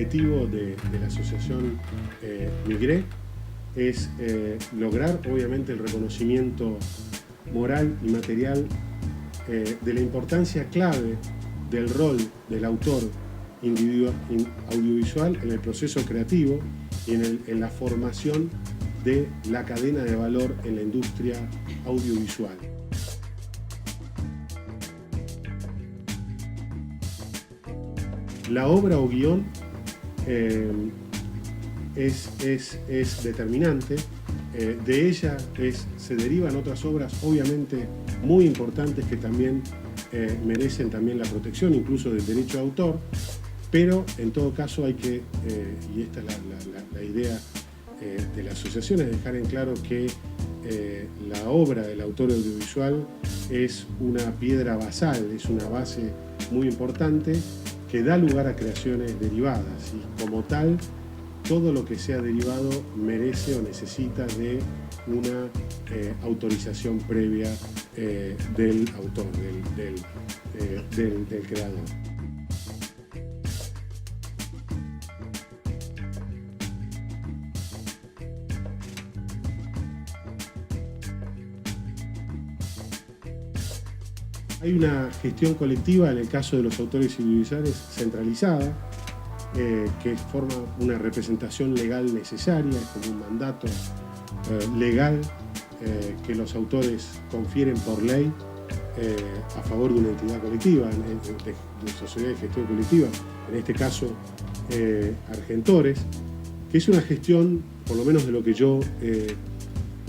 objetivo de la asociación Migré es lograr, obviamente, el reconocimiento moral y material de la importancia clave del rol del autor audiovisual en el proceso creativo y en la formación de la cadena de valor en la industria audiovisual. La obra o guión es determinante. De ella se derivan otras obras, obviamente, muy importantes que también merecen también la protección, incluso del derecho de autor, pero en todo caso hay que, y esta es la idea de la asociación, es dejar en claro que la obra del autor audiovisual es una piedra basal, es una base muy importante que da lugar a creaciones derivadas, y como tal, todo lo que sea derivado merece o necesita de una autorización previa del autor, del creador. Hay una gestión colectiva en el caso de los autores audiovisuales centralizada, que forma una representación legal necesaria, es como un mandato legal que los autores confieren por ley a favor de una entidad colectiva, de sociedad de gestión colectiva, en este caso Argentores, que es una gestión, por lo menos de lo que yo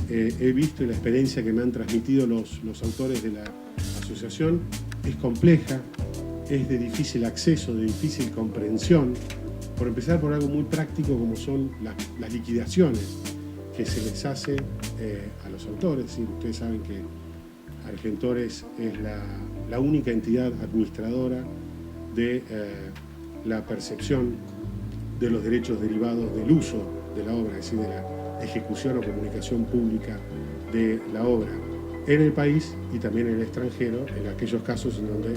he visto y la experiencia que me han transmitido los autores de la asociación, es compleja, es de difícil acceso, de difícil comprensión, por empezar por algo muy práctico como son las liquidaciones que se les hace a los autores. Es decir, ustedes saben que Argentores es la única entidad administradora de la percepción de los derechos derivados del uso de la obra, es decir, de la ejecución o comunicación pública de la obra en el país y también en el extranjero, en aquellos casos en donde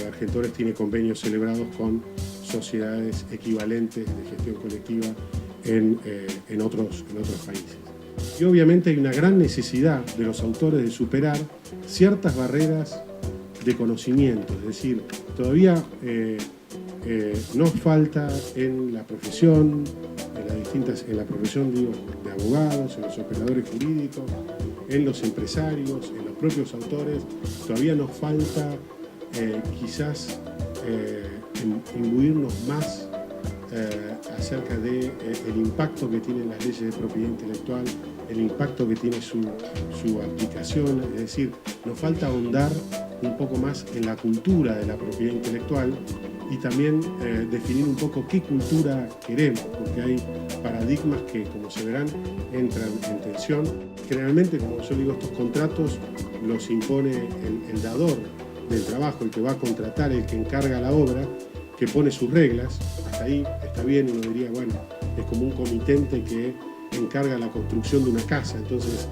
Argentores tiene convenios celebrados con sociedades equivalentes de gestión colectiva en otros países. Y obviamente hay una gran necesidad de los autores de superar ciertas barreras de conocimiento, es decir, todavía nos falta en la profesión, en la profesión de abogados, en los operadores jurídicos, en los empresarios, en los propios autores, todavía nos falta quizás imbuirnos más acerca del impacto que tienen las leyes de propiedad intelectual, el impacto que tiene su aplicación, es decir, nos falta ahondar un poco más en la cultura de la propiedad intelectual y también definir un poco qué cultura queremos, porque hay paradigmas que, como se verán, entran en tensión. Generalmente, como yo digo, estos contratos los impone el dador del trabajo, el que va a contratar, el que encarga la obra, que pone sus reglas. Hasta ahí está bien, uno diría, bueno, es como un comitente que encarga la construcción de una casa, entonces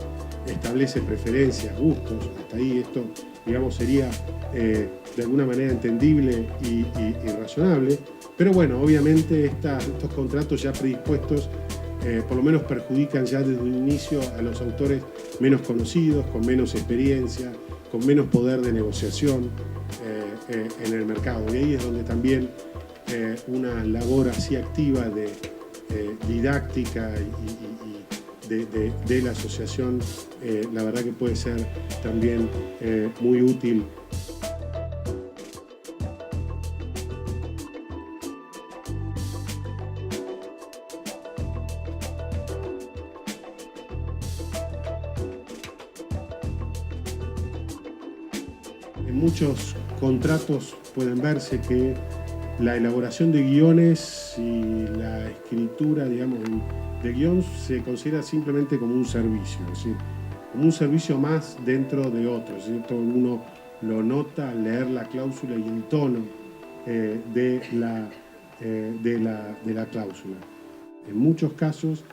establece preferencias, gustos. Hasta ahí esto, digamos, sería de alguna manera entendible y razonable, pero bueno, obviamente estos contratos ya predispuestos por lo menos perjudican ya desde un inicio a los autores menos conocidos, con menos experiencia, con menos poder de negociación en el mercado. Y ahí es donde también una labor así activa de didáctica y de la asociación, la verdad que puede ser también muy útil. En muchos contratos pueden verse que la elaboración de guiones y la escritura, digamos, de guión se considera simplemente como un servicio, es decir, como un servicio más dentro de otro, es decir, uno lo nota al leer la cláusula y el tono de la cláusula. En muchos casos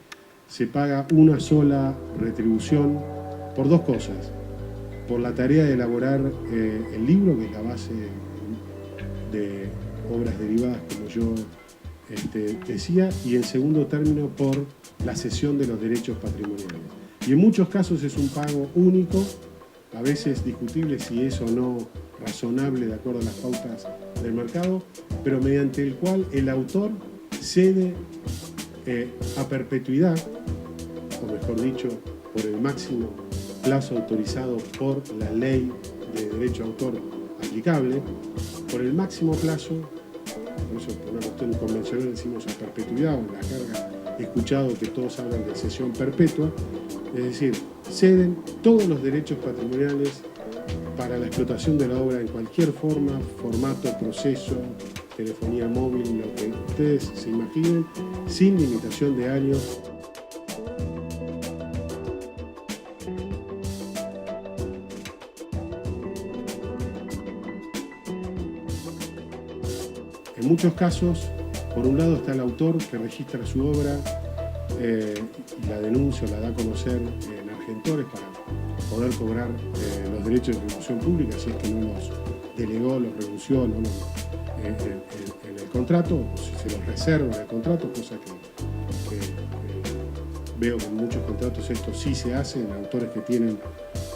se paga una sola retribución por dos cosas: por la tarea de elaborar el libro, que es la base de obras derivadas, como yo decía, y en segundo término por la cesión de los derechos patrimoniales. Y en muchos casos es un pago único, a veces discutible si es o no razonable de acuerdo a las pautas del mercado, pero mediante el cual el autor cede a perpetuidad, o mejor dicho, por el máximo plazo autorizado por la ley de derecho de autor aplicable, por el máximo plazo, por eso por una cuestión convencional decimos a perpetuidad, o en la carga he escuchado que todos hablan de cesión perpetua, es decir, ceden todos los derechos patrimoniales para la explotación de la obra en cualquier forma, formato, proceso, telefonía móvil, lo que ustedes se imaginen, sin limitación de años. En muchos casos, por un lado está el autor que registra su obra y la denuncia o la da a conocer en Argentores para poder cobrar los derechos de ejecución pública, si es que no los delegó, los renunció en el contrato, o si se los reserva en el contrato, cosa que veo que en muchos contratos esto sí se hace, en autores que tienen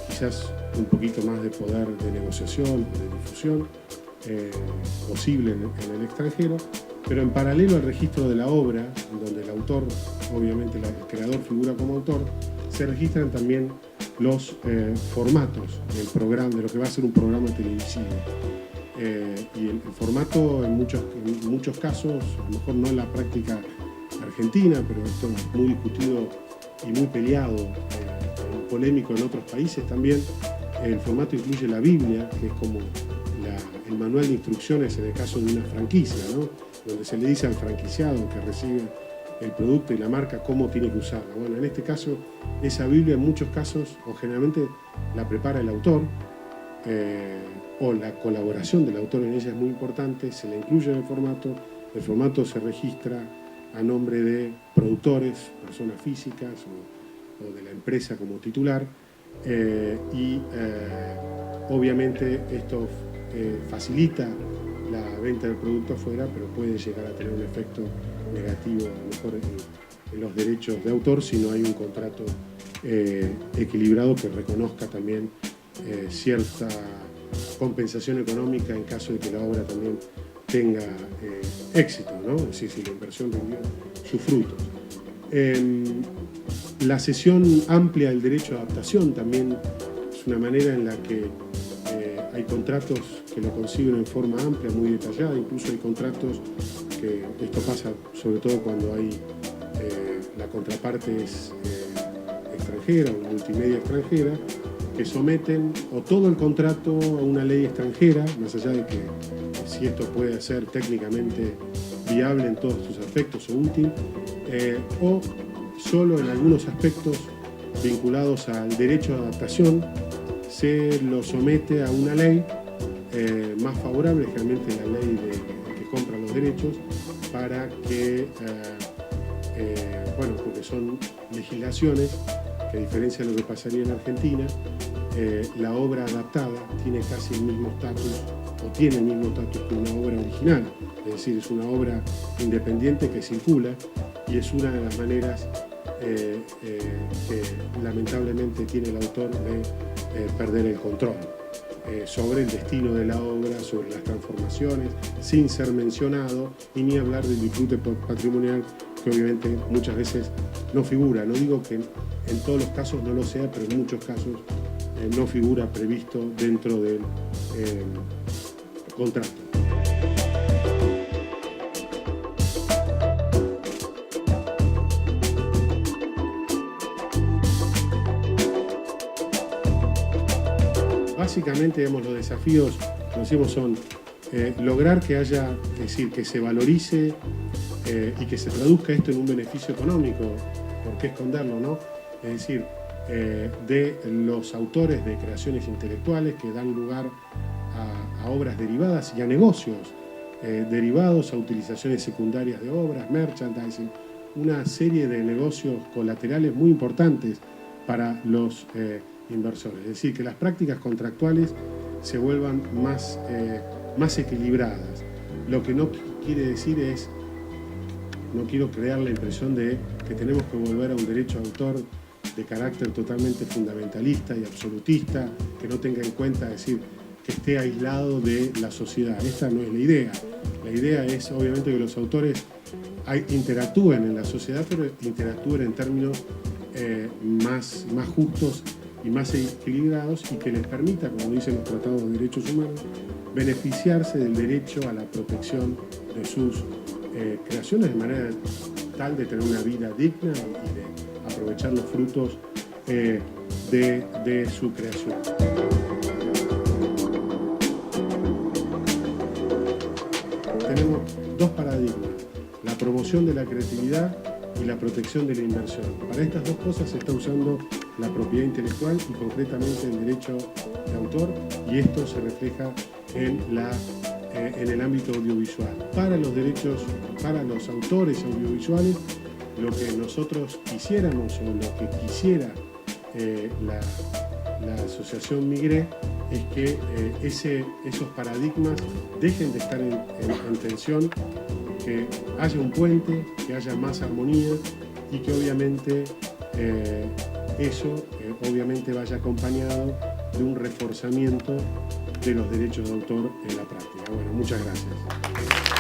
quizás un poquito más de poder de negociación o de difusión posible en el extranjero, pero en paralelo al registro de la obra, donde el autor, obviamente el creador figura como autor, se registran también los formatos del programa, de lo que va a ser un programa televisivo. Y el formato en muchos casos, a lo mejor no en la práctica argentina, pero esto es muy discutido y muy peleado, polémico en otros países también. El formato incluye la Biblia, que es como el manual de instrucciones en el caso de una franquicia, ¿no? Donde se le dice al franquiciado que recibe el producto y la marca cómo tiene que usarla. Bueno, en este caso, esa Biblia en muchos casos, o generalmente la prepara el autor, o la colaboración del autor en ella es muy importante, se la incluye en el formato se registra a nombre de productores, personas físicas o de la empresa como titular, y obviamente esto facilita la venta del producto afuera, pero puede llegar a tener un efecto negativo, a lo mejor en los derechos de autor, si no hay un contrato equilibrado que reconozca también cierta compensación económica en caso de que la obra también tenga éxito, ¿no? Es decir, si la inversión rindió sus frutos. La cesión amplia del derecho de adaptación también es una manera en la que hay contratos que lo conciben en forma amplia, muy detallada, incluso hay contratos que esto pasa sobre todo cuando hay la contraparte es extranjera o multimedia extranjera, que someten o todo el contrato a una ley extranjera, más allá de que si esto puede ser técnicamente viable en todos sus aspectos o útil, o solo en algunos aspectos vinculados al derecho de adaptación se lo somete a una ley más favorable, generalmente la ley que compra los derechos, para que, bueno, porque son legislaciones que a diferencia de lo que pasaría en Argentina, la obra adaptada tiene casi el mismo estatus o tiene el mismo estatus que una obra original, es decir, es una obra independiente que circula y es una de las maneras que lamentablemente tiene el autor de perder el control sobre el destino de la obra, sobre las transformaciones, sin ser mencionado, y ni hablar del disfrute patrimonial, que obviamente muchas veces no figura. No digo que en todos los casos no lo sea, pero en muchos casos no figura previsto dentro del contrato. Básicamente, digamos, los desafíos, como decimos, son lograr que haya, es decir, que se valorice y que se traduzca esto en un beneficio económico, ¿por qué esconderlo, no? Es decir, de los autores de creaciones intelectuales que dan lugar a obras derivadas y a negocios derivados, a utilizaciones secundarias de obras, merchandising, una serie de negocios colaterales muy importantes para los inversores. Es decir, que las prácticas contractuales se vuelvan más equilibradas. Lo que no quiere decir es no quiero crear la impresión de que tenemos que volver a un derecho de autor de carácter totalmente fundamentalista y absolutista, que no tenga en cuenta, decir, que esté aislado de la sociedad. Esta no es la idea. La idea es, obviamente, que los autores interactúen en la sociedad, pero interactúen en términos más justos y más equilibrados, y que les permita, como dicen los tratados de derechos humanos, beneficiarse del derecho a la protección de sus creaciones de manera tal de tener una vida digna y de aprovechar los frutos de su creación. Tenemos dos paradigmas: la promoción de la creatividad y la protección de la inversión. Para estas dos cosas se está usando la propiedad intelectual y concretamente el derecho de autor, y esto se refleja en el ámbito audiovisual. Para los autores audiovisuales, lo que nosotros quisiéramos, o lo que quisiera la Asociación Migré, es que esos paradigmas dejen de estar en tensión, que haya un puente, que haya más armonía, y que obviamente eso vaya acompañado de un reforzamiento de los derechos de autor en la práctica. Bueno, muchas gracias.